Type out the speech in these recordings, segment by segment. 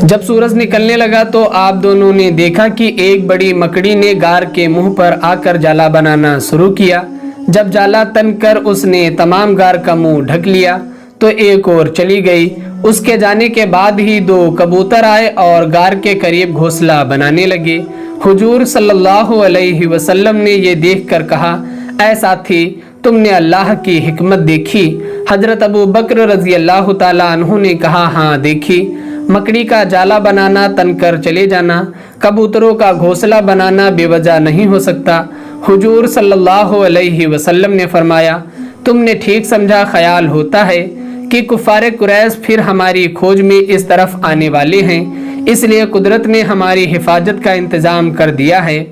جب سورج نکلنے لگا تو آپ دونوں نے دیکھا کہ ایک بڑی مکڑی نے غار کے منہ پر آ کر جالا بنانا شروع کیا۔ جب جالا تن کر اس نے تمام غار کا منہ ڈھک لیا تو ایک اور چلی گئی۔ اس کے جانے کے بعد ہی دو کبوتر آئے اور غار کے قریب گھونسلہ بنانے لگے۔ حضور صلی اللہ علیہ وسلم نے یہ دیکھ کر کہا، اے ساتھی، تم نے اللہ کی حکمت دیکھی؟ حضرت ابو بکر رضی اللہ تعالی عنہ نے کہا، ہاں دیکھی۔ مکڑی کا جالا بنانا، تن کر چلے جانا، کبوتروں کا گھونسلہ بنانا بے وجہ نہیں ہو سکتا۔ حضور صلی اللہ علیہ وسلم نے فرمایا، تم نے ٹھیک سمجھا، خیال ہوتا ہے کہ کفار قریش پھر ہماری کھوج میں اس طرف آنے والے ہیں، اس لیے قدرت نے ہماری حفاظت کا انتظام کر دیا ہے۔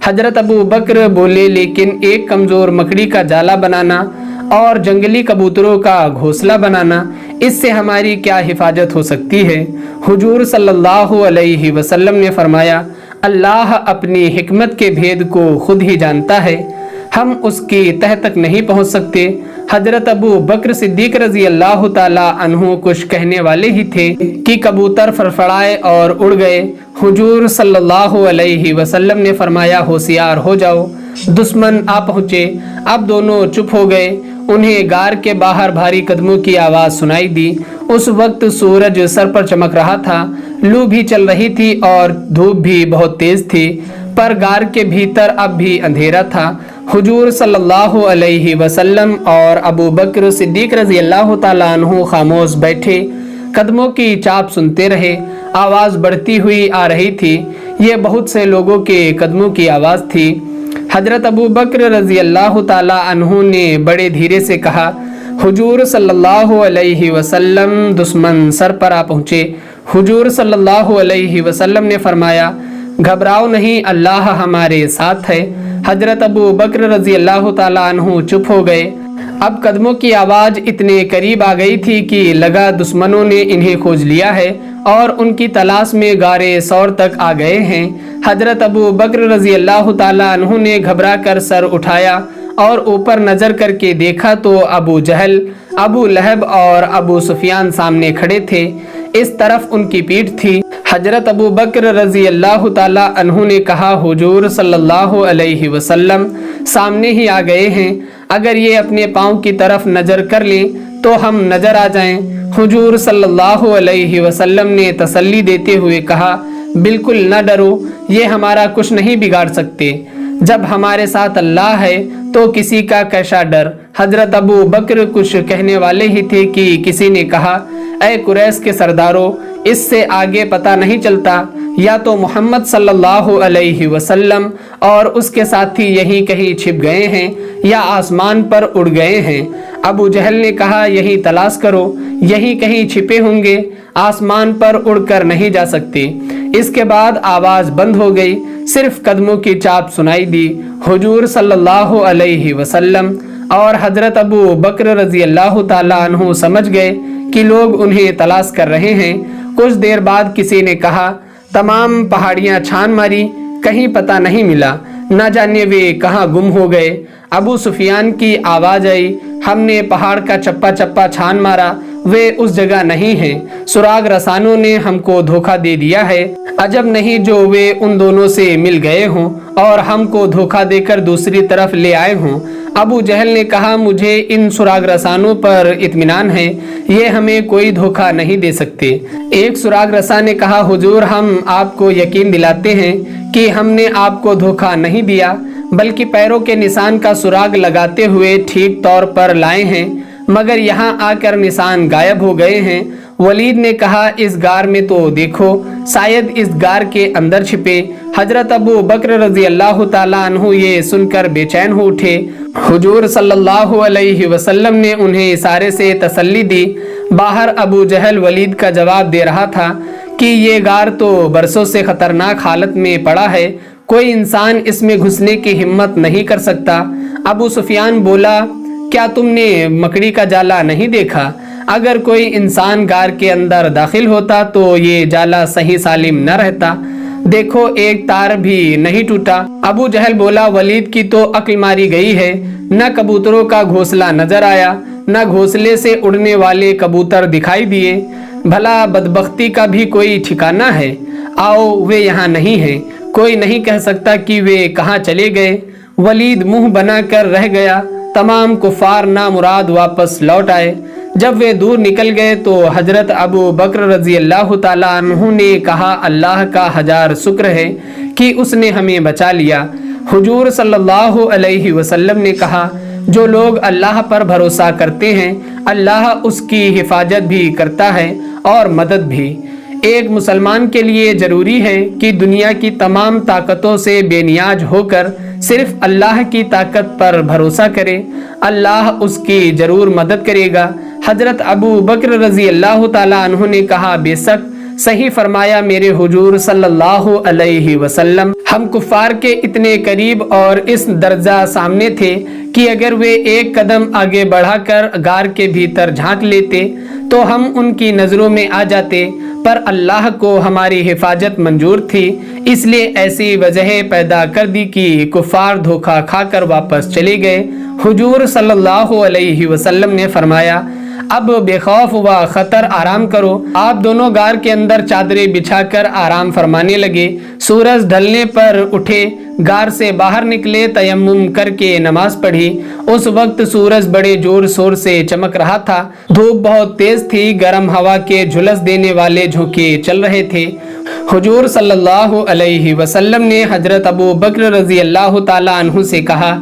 حضرت ابو بکر بولے، لیکن ایک کمزور مکڑی کا جالا بنانا اور جنگلی کبوتروں کا گھونسلہ بنانا، اس سے ہماری کیا حفاظت ہو سکتی ہے؟ حضور صلی اللہ علیہ وسلم نے فرمایا، اللہ اپنی حکمت کے بھید کو خود ہی جانتا ہے، ہم اس کی تہ تک نہیں پہنچ سکتے۔ حضرت ابو بکر صدیق رضی اللہ تعالی عنہ کچھ کہنے والے ہی تھے کہ کبوتر فرفڑائے اور اڑ گئے۔ حضور صلی اللہ علیہ وسلم نے فرمایا، ہوشیار ہو جاؤ، دشمن آ پہنچے۔ اب دونوں چپ ہو گئے۔ انہیں غار کے باہر بھاری قدموں کی آواز سنائی دی۔ اس وقت سورج سر پر چمک رہا تھا، لو بھی چل رہی تھی اور دھوپ بھی بہت تیز تھی، پر غار کے بھیتر اب بھی اندھیرا تھا۔ حضور صلی اللہ علیہ وسلم اور ابو بکر صدیق رضی اللہ تعالیٰ عنہ خاموش بیٹھے، قدموں کی چاپ سنتے رہے۔ آواز بڑھتی ہوئی آ رہی تھی، یہ بہت سے لوگوں کے قدموں کی آواز تھی۔ حضرت ابو بکر رضی اللہ تعالیٰ عنہ نے بڑے دھیرے سے کہا، حضور صلی اللہ علیہ وسلم، دشمن سر پر آ پہنچے۔ حضور صلی اللہ علیہ وسلم نے فرمایا، گھبراؤ نہیں، اللہ ہمارے ساتھ ہے۔ حضرت ابو بکر رضی اللہ تعالیٰ عنہ چپ ہو گئے۔ اب قدموں کی آواز اتنے قریب آ گئی تھی کہ لگا دشمنوں نے انہیں کھوج لیا ہے اور ان کی تلاش میں غارِ ثور تک آ گئے ہیں۔ حضرت ابو بکر رضی اللہ تعالیٰ عنہ نے گھبرا کر سر اٹھایا اور اوپر نظر کر کے دیکھا تو ابو جہل، ابو لہب اور ابو سفیان سامنے کھڑے تھے، اس طرف ان کی پیٹھ تھی۔ حضرت ابو بکر رضی اللہ تعالیٰ عنہ نے کہا، حضور صلی اللہ علیہ وسلم سامنے ہی آ گئے ہیں، اگر یہ اپنے پاؤں کی طرف نظر کر لیں تو ہم نظر آ جائیں۔ حضور صلی اللہ علیہ وسلم نے تسلی دیتے ہوئے کہا، بالکل نہ ڈرو، یہ ہمارا کچھ نہیں بگاڑ سکتے، جب ہمارے ساتھ اللہ ہے تو کسی کا کیسا ڈر۔ حضرت ابو بکر کچھ کہنے والے ہی تھے کہ کسی نے کہا، اے قریش کے سرداروں، اس سے آگے پتہ نہیں چلتا، یا تو محمد صلی اللہ علیہ وسلم اور اس کے ساتھی یہیں کہیں چھپ گئے ہیں یا آسمان پر اڑ گئے ہیں۔ ابو جہل نے کہا، یہیں تلاش کرو، یہیں کہیں چھپے ہوں گے، آسمان پر اڑ کر نہیں جا سکتے۔ اس کے بعد آواز بند ہو گئی، صرف قدموں کی چاپ سنائی دی۔ حضور صلی اللہ علیہ وسلم اور حضرت ابو بکر رضی اللہ تعالیٰ عنہ سمجھ گئے کہ لوگ انہیں تلاش کر رہے ہیں۔ کچھ دیر بعد کسی نے کہا، تمام پہاڑیاں چھان ماری، کہیں پتہ نہیں ملا، نہ جانے وہ کہاں گم ہو گئے۔ ابو سفیان کی آواز آئی، ہم نے پہاڑ کا چپا چپا چھان مارا، وہ اس جگہ نہیں ہیں، سراغ رسانوں نے ہم کو دھوکہ دے دیا ہے، عجب نہیں جو وہ ان دونوں سے مل گئے ہوں اور ہم کو دھوکہ دے کر دوسری طرف لے آئے ہوں۔ ابو جہل نے کہا، مجھے ان سراغ رسانوں پر اطمینان ہے، یہ ہمیں کوئی دھوکہ نہیں دے سکتے۔ ایک سراغ رساں نے کہا، حضور ہم آپ کو یقین دلاتے ہیں کہ ہم نے آپ کو دھوکہ نہیں دیا، بلکہ پیروں کے نشان کا سراغ لگاتے ہوئے ٹھیک طور پر لائے ہیں، مگر یہاں آ کر نشان غائب ہو گئے ہیں۔ ولید نے کہا، اس غار میں تو دیکھو، شاید اس غار کے اندر چھپے۔ حضرت ابو بکر رضی اللہ تعالیٰ عنہ یہ سن کر بے چین ہو اٹھے۔ حضور صلی اللہ علیہ وسلم نے انہیں اشارے سے تسلی دی۔ باہر ابو جہل ولید کا جواب دے رہا تھا کہ یہ غار تو برسوں سے خطرناک حالت میں پڑا ہے، کوئی انسان اس میں گھسنے کی ہمت نہیں کر سکتا۔ ابو سفیان بولا، کیا تم نے مکڑی کا جالا نہیں دیکھا؟ اگر کوئی انسان غار کے اندر داخل ہوتا تو یہ جالا صحیح سالم نہ رہتا، دیکھو ایک تار بھی نہیں ٹوٹا۔ ابو جہل بولا، ولید کی تو عقل ماری گئی ہے، نہ کبوتروں کا گھونسلہ نظر آیا، نہ گھونسلے سے اڑنے والے کبوتر دکھائی دیے۔ भला बदबख्ती का भी कोई ठिकाना है? आओ, वे यहाँ नहीं हैं, कोई नहीं कह सकता कि वे कहाँ चले गए। वलीद मुंह बनाकर रह गया। तमाम कुफार नामुराद वापस लौट आए। जब वे दूर निकल गए तो हजरत अबू बकर रजी अल्लाह ताला अन्हु ने कहा, अल्लाह का हजार शुक्र है कि उसने हमें बचा लिया। हुजूर सल्लल्लाहु अलैहि वसल्लम ने कहा, जो लोग अल्लाह पर भरोसा करते हैं अल्लाह उसकी हिफाजत भी करता है और मदद भी। एक मुसलमान के लिए ज़रूरी है कि दुनिया की तमाम ताकतों से बेनियाज होकर सिर्फ अल्लाह की ताकत पर भरोसा करे, अल्लाह उसकी ज़रूर मदद करेगा। हजरत अबू बकर रजी अल्लाह ताला अन्हु ने कहा, बेशक सही फरमाया मेरे हुजूर सल्लल्लाहु अलैहि वसल्लम। हम कुफार के इतने करीब और इस दर्जा सामने थे कि अगर वे एक कदम आगे बढ़ाकर गार के भीतर झांक लेते तो हम उनकी नज़रों में आ जाते, पर अल्लाह को हमारी हिफाजत मंजूर थी, इसलिए ऐसी वजह पैदा कर दी कि कुफार धोखा खाकर वापस चले गए। हुजूर सल्लल्लाहु अलैहि वसल्लम ने फरमाया, अब बेखौफ व खतर आराम करो। आप दोनों गार के अंदर चादरें बिछाकर आराम फरमाने लगे। सूरज ढलने पर उठे, गार से बाहर निकले, तयम्मुम करके नमाज पढ़ी। उस वक्त सूरज बड़े जोर शोर से चमक रहा था। धूप बहुत तेज थी, गर्म हवा के झुलस देने वाले झोंके चल रहे थे। हुजूर सल्लल्लाहु अलैहि वसल्लम ने हजरत अबू बकर रजी अल्लाह ताला अन्हु से कहा,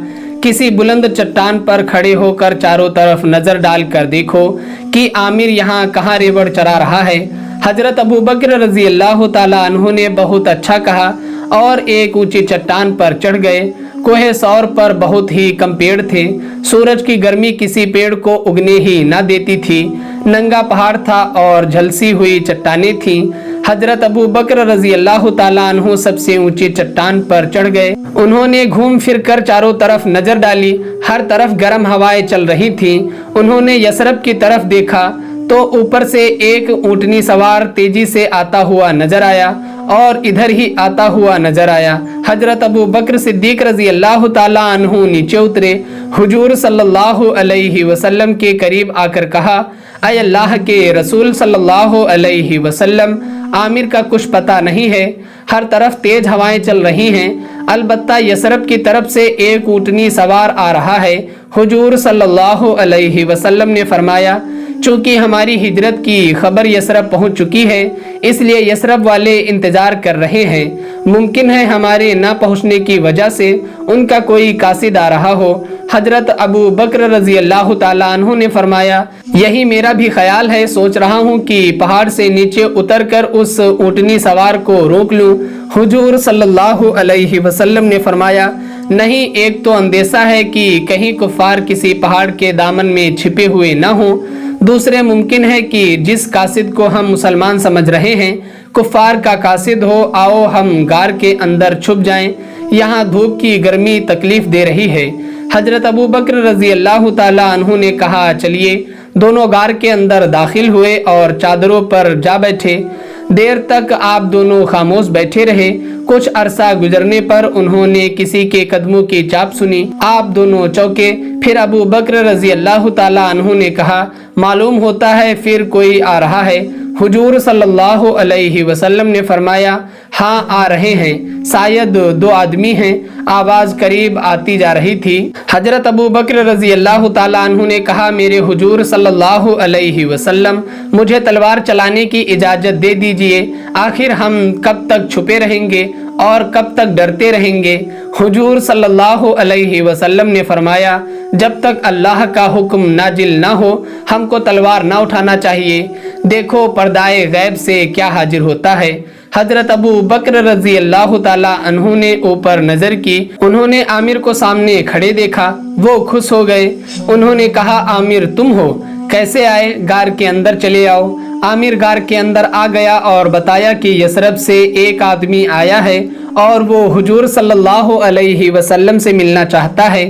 किसी बुलंद चट्टान पर खड़े होकर चारों तरफ नजर डालकर देखो कि आमिर यहाँ कहाँ रेवड़ चरा रहा है। हजरत अबू बकर रजी अल्लाह ताला अन्हु ने बहुत अच्छा कहा और एक ऊंची चट्टान पर चढ़ गए। कोहे सौर पर बहुत ही कम पेड़ थे। सूरज की गर्मी किसी पेड़ को उगने ही ना देती थी। नंगा पहाड़ था और झलसी हुई चट्टानें थीं। हजरत अबू बकर रजी अल्लाह ताला अन्हु सबसे ऊंची चट्टान पर चढ़ गए। उन्होंने घूम फिर कर चारों तरफ नजर डाली। हर तरफ गर्म हवाएं चल रही थीं। उन्होंने यसरब की तरफ देखा तो ऊपर से एक ऊंटनी सवार तेजी से आता हुआ नजर आया और इधर ही आता हुआ नजर आया। हजरत अबू बकर सिद्दीक रजी अल्लाह ताला अन्हु नीचे उतरे। हुजूर सल्लल्लाहु अलैहि वसल्लम के करीब आकर कहा, ऐ अल्लाह के रसूल सल्लल्लाहु अलैहि वसल्लम, आमिर का कुछ पता नहीं है। हर तरफ तेज हवाएं चल रही हैं, अलबत्ता यसरब की तरफ से एक ऊंटनी सवार आ रहा है। हुजूर सल्लल्लाहु अलैहि वसल्लम ने फरमाया, चूंकि हमारी हिजरत की खबर यसरब पहुंच चुकी है, इसलिए यसरब वाले इंतजार कर रहे हैं। मुमकिन है हमारे ना पहुंचने की वजह से उनका कोई कासिद आ रहा हो। हजरत अबू बकर रजी अल्लाह ताला अन्हु ने फरमाया, यही मेरा भी ख्याल है। सोच रहा हूँ कि पहाड़ से नीचे उतरकर उस ऊंटनी सवार को रोक लूँ। हुजूर सल्लल्लाहु अलैहि वसल्लम ने फरमाया, नहीं, एक तो अंदेशा है कि कहीं कुफार किसी पहाड़ के दामन में छिपे हुए न हों। दूसरे मुमकिन है कि जिस कासिद को हम मुसलमान समझ रहे हैं कुफार का कासिद हो। आओ हम गार के अंदर छुप जाएं, यहाँ धूप की गर्मी तकलीफ दे रही है। हजरत अबू बकर रजी अल्लाह ताला अन्हु ने कहा, चलिए। दोनों गार के अंदर दाखिल हुए और चादरों पर जा बैठे। देर तक आप दोनों खामोश बैठे रहे। कुछ अरसा गुजरने पर उन्होंने किसी के कदमों की चाप सुनी। आप दोनों चौंके। फिर अबू बकर रजी अल्लाह ताला अन्हु ने कहा, मालूम होता है फिर कोई आ रहा है। हुजूर सल्लल्लाहु अलैहि वसल्लम ने फरमाया, हाँ, आ रहे हैं, शायद दो आदमी हैं। आवाज करीब आती जा रही थी। हजरत अबू बकर रजी अल्लाह ताला अन्हु ने कहा, मेरे हुजूर सल्लल्लाहु अलैहि वसल्लम, मुझे तलवार चलाने की इजाजत दे दीजिए। आखिर हम कब तक छुपे रहेंगे और कब तक डरते रहेंगे। हुजूर सल्लल्लाहु अलैहि वसल्लम ने फरमाया, जब तक अल्लाह का हुक्म नाजिल ना हो हमको तलवार ना उठाना चाहिए। देखो पर्दाए गैब से क्या हाजिर होता है। हजरत अबू बकर रजी अल्लाह ताला अन्हु ने ऊपर नजर की। उन्होंने आमिर को सामने खड़े देखा। वो खुश हो गए। उन्होंने कहा, आमिर तुम हो, कैसे आए? गार के अंदर चले आओ। आमिर गार के अंदर आ गया और बताया कि यसरब से एक आदमी आया है और वो हुजूर सल्लल्लाहु अलैहि वसल्लम से मिलना चाहता है।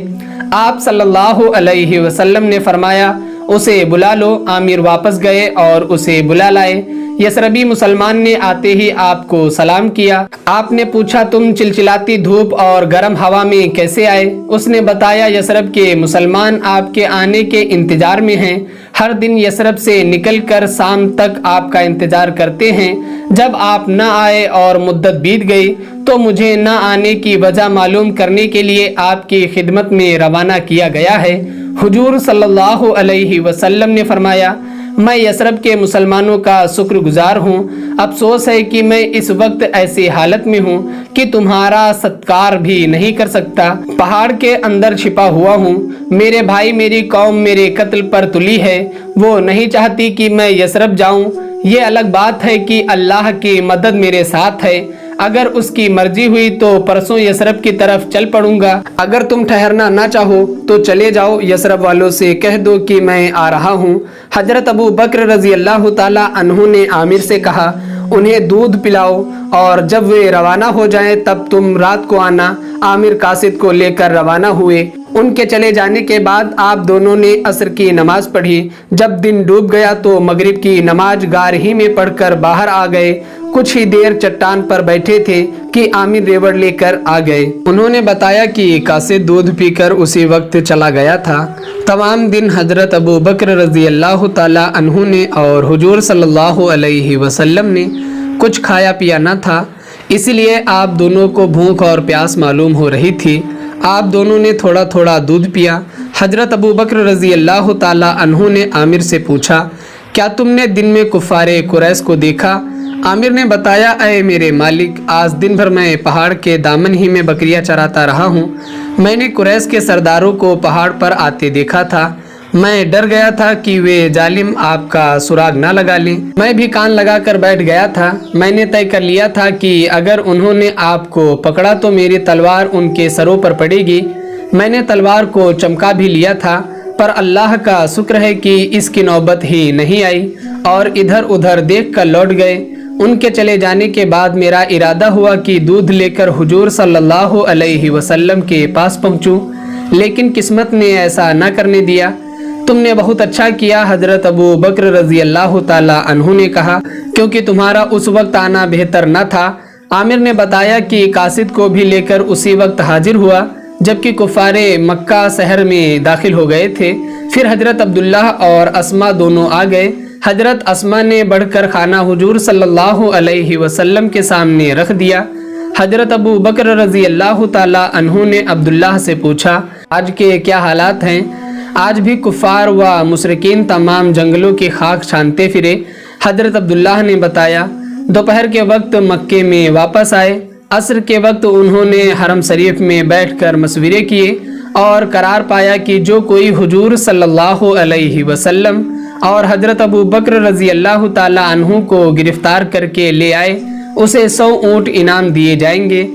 आप सल्लल्लाहु अलैहि वसल्लम ने फरमाया, उसे बुला लो। आमिर वापस गए और उसे बुला लाए। यसरबी मुसलमान ने आते ही आपको सलाम किया। आपने पूछा, तुम चिलचिलाती धूप और गर्म हवा में कैसे आए? उसने बताया, यसरब के मुसलमान आपके आने के इंतजार में हैं। ہر دن یثرب سے نکل کر شام تک آپ کا انتظار کرتے ہیں۔ جب آپ نہ آئے اور مدت بیت گئی تو مجھے نہ آنے کی وجہ معلوم کرنے کے لیے آپ کی خدمت میں روانہ کیا گیا ہے۔ حضور صلی اللہ علیہ وسلم نے فرمایا، میں یثرب کے مسلمانوں کا شکر گزار ہوں۔ افسوس ہے کہ میں اس وقت ایسی حالت میں ہوں کہ تمہارا ستکار بھی نہیں کر سکتا۔ پہاڑ کے اندر چھپا ہوا ہوں۔ میرے بھائی، میری قوم میرے قتل پر تلی ہے۔ وہ نہیں چاہتی کہ میں یثرب جاؤں۔ یہ الگ بات ہے کہ اللہ کی مدد میرے ساتھ ہے۔ اگر اس کی مرضی ہوئی تو پرسوں یثرب کی طرف چل پڑوں گا۔ اگر تم ٹھہرنا نہ چاہو تو چلے جاؤ۔ یثرب والوں سے کہہ دو کہ میں آ رہا ہوں۔ حضرت ابو بکر رضی اللہ تعالی عنہ نے عامر سے کہا، انہیں دودھ پلاؤ اور جب وہ روانہ ہو جائیں تب تم رات کو آنا۔ عامر قاصد کو لے کر روانہ ہوئے۔ ان کے چلے جانے کے بعد آپ دونوں نے عصر کی نماز پڑھی۔ جب دن ڈوب گیا تو مغرب کی نماز غار ہی میں پڑھ کر باہر آ گئے۔ کچھ ہی دیر چٹان پر بیٹھے تھے کہ عامر ریوڑ لے کر آ گئے۔ انہوں نے بتایا کہ قاصد دودھ پی کر اسی وقت چلا گیا تھا۔ تمام دن حضرت ابو بکر رضی اللہ تعالی عنہ نے اور حضور صلی اللہ علیہ وسلم نے کچھ کھایا پیا نہ تھا، اسی لیے آپ دونوں کو بھوک اور پیاس معلوم ہو رہی تھی۔ آپ دونوں نے تھوڑا تھوڑا دودھ پیا۔ حضرت ابو بکر رضی اللہ تعالی عنہ نے عامر سے پوچھا، کیا تم نے دن میں کفار قریش کو دیکھا؟ عامر نے بتایا، اے میرے مالک، آج دن بھر میں پہاڑ کے دامن ہی میں بکریاں چراتا رہا ہوں۔ میں نے قریش کے سرداروں کو پہاڑ پر آتے دیکھا تھا۔ میں ڈر گیا تھا کہ وہ ظالم آپ کا سراغ نہ لگا لیں۔ میں بھی کان لگا کر بیٹھ گیا تھا۔ میں نے طے کر لیا تھا کہ اگر انہوں نے آپ کو پکڑا تو میری تلوار ان کے سروں پر پڑے گی۔ میں نے تلوار کو چمکا بھی لیا تھا، پر اللہ کا شکر ہے کہ اس کی نوبت ہی نہیں آئی اور ادھر ادھر دیکھ کر لوٹ گئے۔ ان کے چلے جانے کے بعد میرا ارادہ ہوا کہ دودھ لے کر حضور صلی اللہ علیہ وسلم کے پاس پہنچوں، لیکن قسمت نے ایسا نہ کرنے دیا۔ تم نے بہت اچھا کیا، حضرت ابو بکر رضی اللہ تعالی عنہ نے کہا، کیونکہ تمہارا اس وقت آنا بہتر نہ تھا۔ عامر نے بتایا کہ قاصد کو بھی لے کر اسی وقت حاضر ہوا جبکہ کفار مکہ شہر میں داخل ہو گئے تھے۔ پھر حضرت عبداللہ اور اسما دونوں آ گئے۔ حضرت اسما نے بڑھ کر کھانا حضور صلی اللہ علیہ وسلم کے سامنے رکھ دیا۔ حضرت ابو بکر رضی اللہ تعالی عنہ نے عبداللہ سے پوچھا، آج کے کیا حالات ہیں؟ آج بھی کفار و مشرکین تمام جنگلوں کی خاک چھانتے پھرے۔ حضرت عبداللہ نے بتایا، دوپہر کے وقت مکے میں واپس آئے۔ عصر کے وقت انہوں نے حرم شریف میں بیٹھ کر مشورے کیے اور قرار پایا کہ جو کوئی حضور صلی اللہ علیہ وسلم اور حضرت ابو بکر رضی اللہ تعالی عنہ کو گرفتار کر کے لے آئے اسے 100 اونٹ انعام دیے جائیں گے۔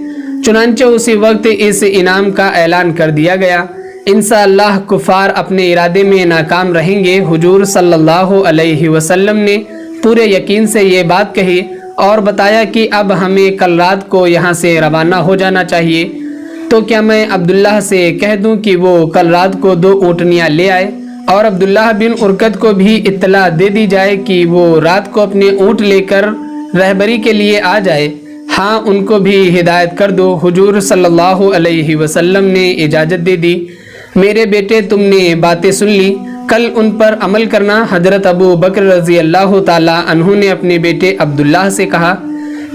چنانچہ اسی وقت اس انعام کا اعلان کر دیا گیا۔ انشاءاللہ کفار اپنے ارادے میں ناکام رہیں گے۔ حضور صلی اللہ علیہ وسلم نے پورے یقین سے یہ بات کہی اور بتایا کہ اب ہمیں کل رات کو یہاں سے روانہ ہو جانا چاہیے۔ تو کیا میں عبداللہ سے کہہ دوں کہ وہ کل رات کو 2 اونٹنیاں لے آئے اور عبداللہ بن ارکت کو بھی اطلاع دے دی جائے کہ وہ رات کو اپنے اونٹ لے کر رہبری کے لیے آ جائے؟ ہاں، ان کو بھی ہدایت کر دو۔ حضور صلی اللہ علیہ وسلم نے اجازت دے دی۔ میرے بیٹے، تم نے باتیں سن لی، کل ان پر عمل کرنا۔ حضرت ابو بکر رضی اللہ تعالی عنہ نے اپنے بیٹے عبداللہ سے کہا۔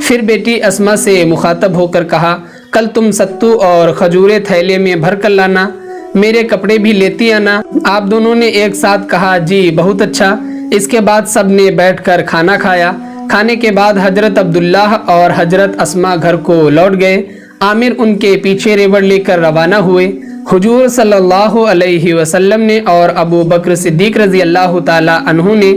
پھر بیٹی اسما سے مخاطب ہو کر کہا، کل تم ستو اور کھجورے تھیلے میں بھر کر لانا، میرے کپڑے بھی لیتی آنا۔ آپ دونوں نے ایک ساتھ کہا، جی بہت اچھا۔ اس کے بعد سب نے بیٹھ کر کھانا کھایا۔ کھانے کے بعد حضرت عبداللہ اور حضرت اسما گھر کو لوٹ گئے۔ عامر ان کے پیچھے ریوڑ لے کر روانہ ہوئے۔ حضور صلی اللہ علیہ وسلم نے اور ابو بکر صدیق رضی اللہ تعالی عنہ نے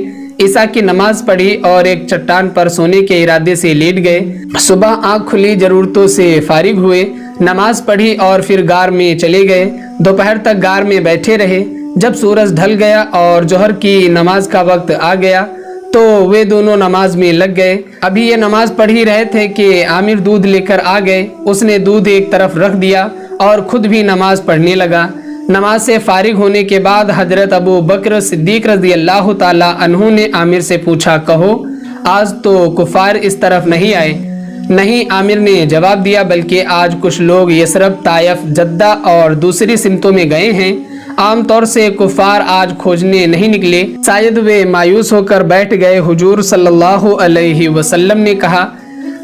عشاء کی نماز پڑھی اور ایک چٹان پر سونے کے ارادے سے لیٹ گئے۔ صبح آنکھ کھلی، ضرورتوں سے فارغ ہوئے، نماز پڑھی اور پھر غار میں چلے گئے۔ دوپہر تک غار میں بیٹھے رہے۔ جب سورج ڈھل گیا اور ظہر کی نماز کا وقت آ گیا تو وہ دونوں نماز میں لگ گئے۔ ابھی یہ نماز پڑھ ہی رہے تھے کہ عامر دودھ لے کر آ گئے۔ اس نے دودھ ایک طرف رکھ دیا اور خود بھی نماز پڑھنے لگا۔ نماز سے فارغ ہونے کے بعد حضرت ابو بکر صدیق رضی اللہ تعالی عنہ نے عامر سے پوچھا، کہو آج تو کفار اس طرف نہیں آئے؟ نہیں، عامر نے جواب دیا، بلکہ آج کچھ لوگ یثرب، طائف، جدہ اور دوسری سمتوں میں گئے ہیں۔ आमतौर से कुफार आज खोजने नहीं निकले, शायद वे मायूस होकर बैठ गए। हुजूर सल्लल्लाहु अलैहि वसल्लम ने कहा,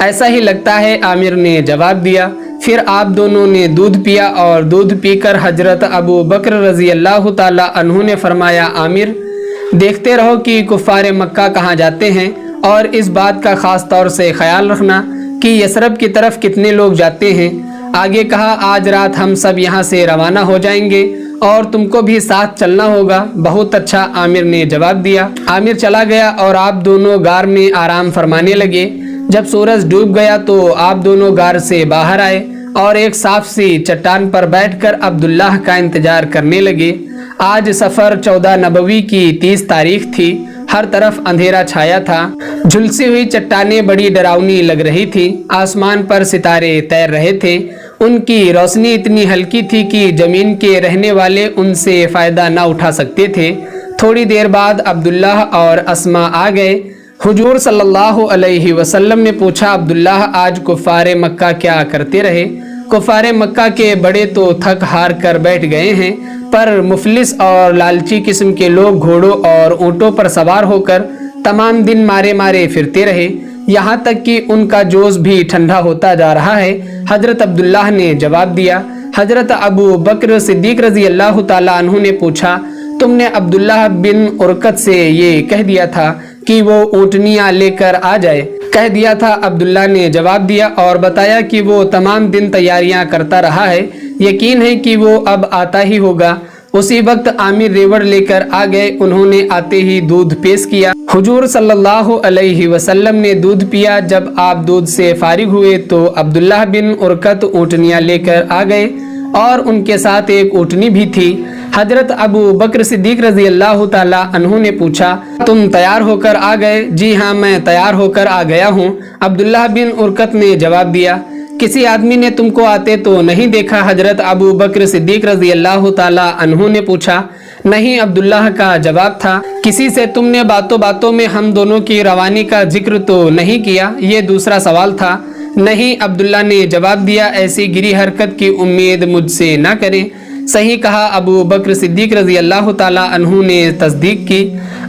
ऐसा ही लगता है, आमिर ने जवाब दिया। फिर आप दोनों ने दूध पिया और दूध पीकर हजरत अबू बकर रजी अल्लाह ताला अन्हु ने फरमाया, आमिर देखते रहो कि कुफार मक्का कहाँ जाते हैं और इस बात का खास तौर से ख्याल रखना कि यसरब की तरफ कितने लोग जाते हैं। आगे कहा, आज रात हम सब यहाँ से रवाना हो जाएंगे और तुमको भी साथ चलना होगा। बहुत अच्छा, आमिर ने जवाब दिया। आमिर चला गया और आप दोनों गार में आराम फरमाने लगे। जब सूरज डूब गया तो आप दोनों गार से बाहर आए और एक साफ सी चट्टान पर बैठकर अब्दुल्लाह का इंतजार करने लगे। आज सफर 14 नबवी की 30 तारीख थी। हर तरफ अंधेरा छाया था। झुलसी हुई चट्टानें बड़ी डरावनी लग रही थी। आसमान पर सितारे तैर रहे थे। उनकी रोशनी इतनी हल्की थी कि जमीन के रहने वाले उनसे फायदा न उठा सकते थे। थोड़ी देर बाद अब्दुल्लाह और अस्मा आ गए। हुजूर सल्लल्लाहु अलैहि वसल्लम ने पूछा, अब्दुल्लाह आज कुफारे मक्का क्या करते रहे? कुफारे मक्का के बड़े तो थक हार कर बैठ गए हैं, पर मुफलिस और लालची किस्म के लोग घोड़ों और ऊँटों पर सवार होकर तमाम दिन मारे मारे फिरते रहे, यहाँ तक कि उनका जोश भी ठंडा होता जा रहा है। हजरत अब्दुल्लाह ने जवाब दिया। हजरत अबू बकर सिद्दीक रजी अल्लाह ताला अन्हु ने पूछा, तुमने अब्दुल्लाह बिन उरकत से ये कह दिया था कि वो ऊँटनियाँ लेकर आ जाए? कह दिया था, अब्दुल्ला ने जवाब दिया और बताया कि वो तमाम दिन तैयारियां करता रहा है। यकीन है कि वो अब आता ही होगा। उसी वक्त आमिर रेवड़ लेकर आ गए। उन्होंने आते ही दूध पेश किया। हुजूर सल्लल्लाहु अलैहि वसल्लम ने दूध पिया। जब आप दूध से फारिग हुए तो अब्दुल्लाह बिन उरकत ऊँटनियाँ लेकर आ गए और उनके साथ एक ऊँटनी भी थी। हजरत अबू बकर सिद्दीक रजी अल्लाह ताला अन्हु ने पूछा, तुम तैयार होकर आ गए? जी हाँ, मैं तैयार होकर आ गया हूँ, अब्दुल्लाह बिन उरकत ने जवाब दिया। किसी आदमी ने तुमको आते तो नहीं देखा? हजरत अबू बकर सिद्दीक रजी अल्लाह ताला अन्हु ने पूछा। नहीं, अब्दुल्लाह का जवाब था। किसी से तुमने बातों बातों में हम दोनों की रवानी का जिक्र तो नहीं किया? ये दूसरा सवाल था। नहीं, अब्दुल्ला ने जवाब दिया, ऐसी गिरी हरकत की उम्मीद मुझसे न करें। सही कहा। अबू बकर सिद्दीक रजी अल्लाह ताला अन्हु ने तस्दीक की।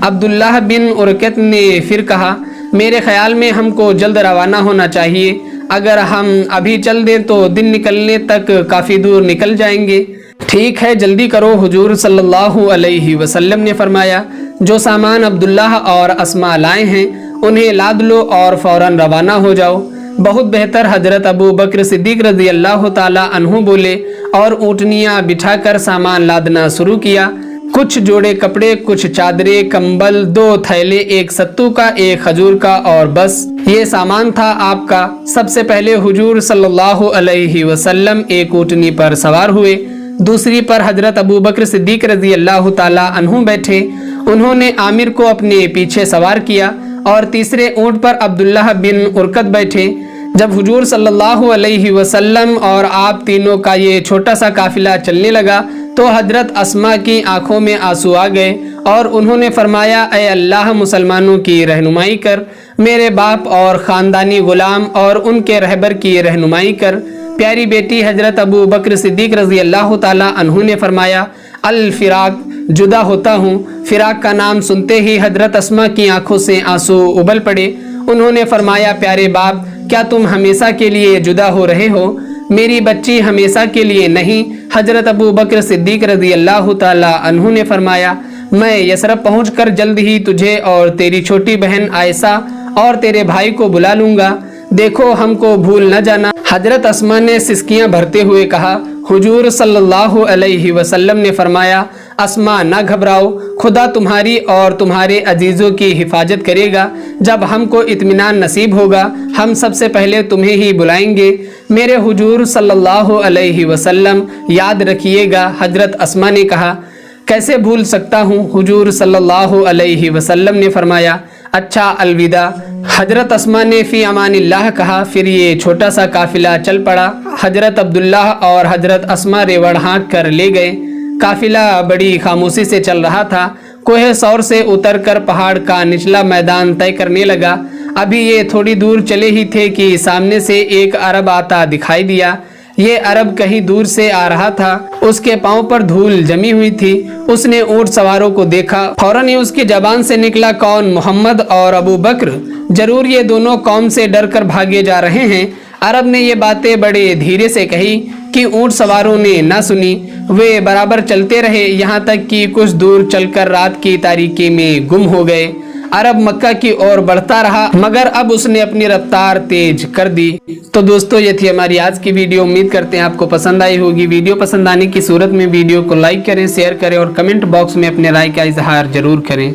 अब्दुल्लाह बिन उरकत ने फिर कहा, मेरे ख्याल में हमको जल्द रवाना होना चाहिए। अगर हम अभी चल दें तो दिन निकलने तक काफ़ी दूर निकल जाएंगे। ठीक है, जल्दी करो, हुजूर सल्लल्लाहु अलैहि वसल्लम ने फरमाया। जो सामान अब्दुल्लाह और अस्मा लाए हैं उन्हें लाद लो और फौरन रवाना हो जाओ। बहुत बेहतर, हजरत अबू बकर सिद्दीक रजी अल्लाह ताला अन्हु बोले और ऊँटनियाँ बिठाकर सामान लादना शुरू किया। कुछ जोड़े कपड़े, कुछ चादरें, कंबल, 2 थैले, एक सत्तू का, एक खजूर का और बस ये सामान था आपका। सबसे पहले हुजूर सल्लल्लाहु अलैहि वसल्लम एक ऊँटनी पर सवार हुए। दूसरी पर हजरत अबू बकर सिद्दीक रजी अल्लाह ताला अन्हु बैठे। उन्होंने आमिर को अपने पीछे सवार किया और तीसरे ऊँट पर अब्दुल्लाह बिन उरकत बैठे। जब हुजूर सल्लल्लाहु अलैहि वसल्लम और आप तीनों का ये छोटा सा काफिला चलने लगा तो हजरत अस्मा की आंखों में आंसू आ गए और उन्होंने फरमाया, ऐ अल्लाह, मुसलमानों की रहनुमाई कर, मेरे बाप और ख़ानदानी ग़ुलाम और उनके रहबर की रहनुमाई कर। प्यारी बेटी हजरत अबू बकर सिद्दीक रजी अल्लाह ताला अन्हु ने फरमाया, अल फिराक, जुदा होता हूँ। फिराक का नाम सुनते ही हजरत अस्मा की आंखों से आंसू उबल पड़े। उन्होंने फरमाया, प्यारे बाप, क्या तुम हमेशा के लिए जुदा हो रहे हो? मेरी बच्ची, हमेशा के लिए नहीं। हजरत अबू बकर सिद्दीक रजी अल्लाह ताला अन्हु ने फरमाया, मैं यसरब पहुंचकर जल्द ही तुझे और तेरी छोटी बहन आयशा और तेरे भाई को बुला लूंगा। देखो, हमको भूल न जाना। हजरत अस्मा ने सिसकियां भरते हुए कहा। हुजूर सल्लल्लाहु अलैहि वसल्लम ने फरमाया, अस्मा, ना घबराओ, खुदा तुम्हारी और तुम्हारे अजीज़ों की हिफाजत करेगा। जब हमको इत्मीनान नसीब होगा हम सबसे पहले तुम्हें ही बुलाएंगे। मेरे हुजूर सल्लल्लाहु अलैहि वसल्लम, याद रखिएगा। हजरत अस्मा ने कहा, कैसे भूल सकता हूँ? हुजूर सल्लल्लाहु अलैहि वसल्लम ने फरमाया, अच्छा, अलविदा। हजरत अस्मा ने फ़ी अमानिल्लाह कहा। फिर ये छोटा सा काफिला चल पड़ा। हजरत अब्दुल्लाह और हजरत अस्मा रेवड़ हाँक कर ले गए। काफिला बड़ी खामोशी से चल रहा था। कोहे सौर से उतरकर पहाड़ का निचला मैदान तय करने लगा। अभी ये थोड़ी दूर चले ही थे कि सामने से एक अरब आता दिखाई दिया। ये अरब कहीं दूर से आ रहा था। उसके पांव पर धूल जमी हुई थी। उसने ऊंट सवारों को देखा। फौरन ही उसकी जबान से निकला, कौन? मोहम्मद और अबू बकर। जरूर ये दोनों कौम से डर कर भागे जा रहे हैं। अरब ने ये बातें बड़े धीरे से कही कि ऊंट सवारों ने ना सुनी। वे बराबर चलते रहे, यहाँ तक कि कुछ दूर चलकर रात की तारीकी में गुम हो गए। अरब मक्का की ओर बढ़ता रहा, मगर अब उसने अपनी रफ्तार तेज कर दी। तो दोस्तों, ये थी हमारी आज की वीडियो। उम्मीद करते हैं आपको पसंद आई होगी। वीडियो पसंद आने की सूरत में वीडियो को लाइक करें, शेयर करें और कमेंट बॉक्स में अपने राय का इजहार जरूर करें।